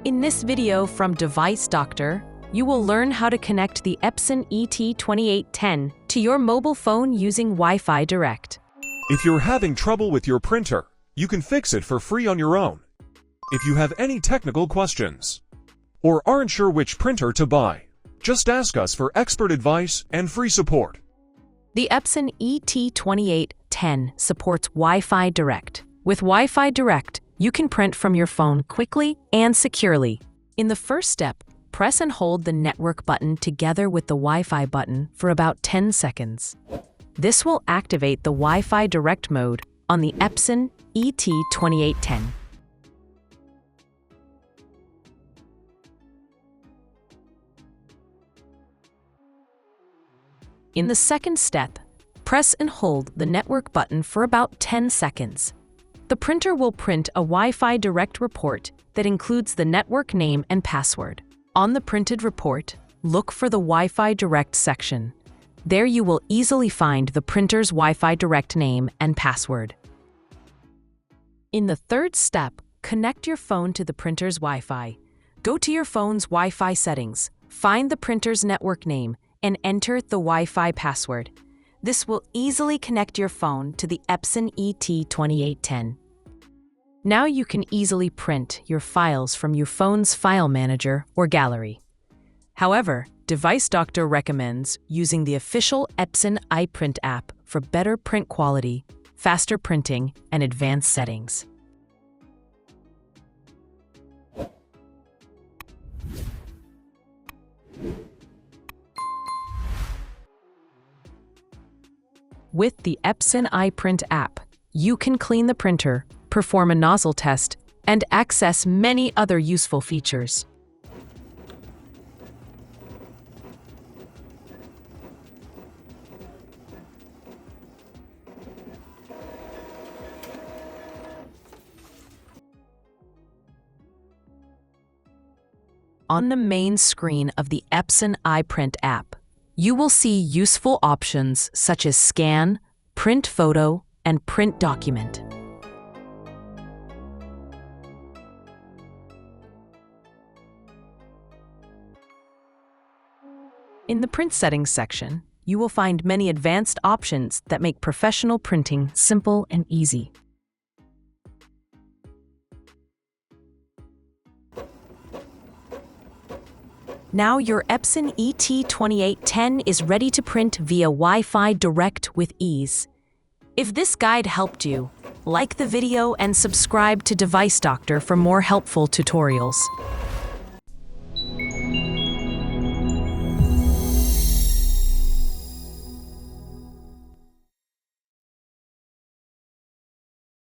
In this video from Device Doctor, you will learn how to connect the Epson ET-2810 to your mobile phone using Wi-Fi Direct. If you're having trouble with your printer, you can fix it for free on your own. If you have any technical questions or aren't sure which printer to buy, just ask us for expert advice and free support. The Epson ET-2810 supports Wi-Fi Direct. With Wi-Fi Direct, you can print from your phone quickly and securely. In the first step, press and hold the network button together with the Wi-Fi button for about 10 seconds. This will activate the Wi-Fi Direct mode on the Epson ET-2810. In the second step, press and hold the network button for about 10 seconds. The printer will print a Wi-Fi Direct report that includes the network name and password. On the printed report, look for the Wi-Fi Direct section. There you will easily find the printer's Wi-Fi Direct name and password. In the third step, connect your phone to the printer's Wi-Fi. Go to your phone's Wi-Fi settings, find the printer's network name, and enter the Wi-Fi password. This will easily connect your phone to the Epson ET-2810. Now you can easily print your files from your phone's file manager or gallery. However, Device Doctor recommends using the official Epson iPrint app for better print quality, faster printing, and advanced settings. With the Epson iPrint app, you can clean the printer, perform a nozzle test, and access many other useful features. On the main screen of the Epson iPrint app, you will see useful options such as scan, print photo, and print document. In the print settings section, you will find many advanced options that make professional printing simple and easy. Now your Epson ET-2810 is ready to print via Wi-Fi Direct with ease. If this guide helped you, like the video and subscribe to Device Doctor for more helpful tutorials.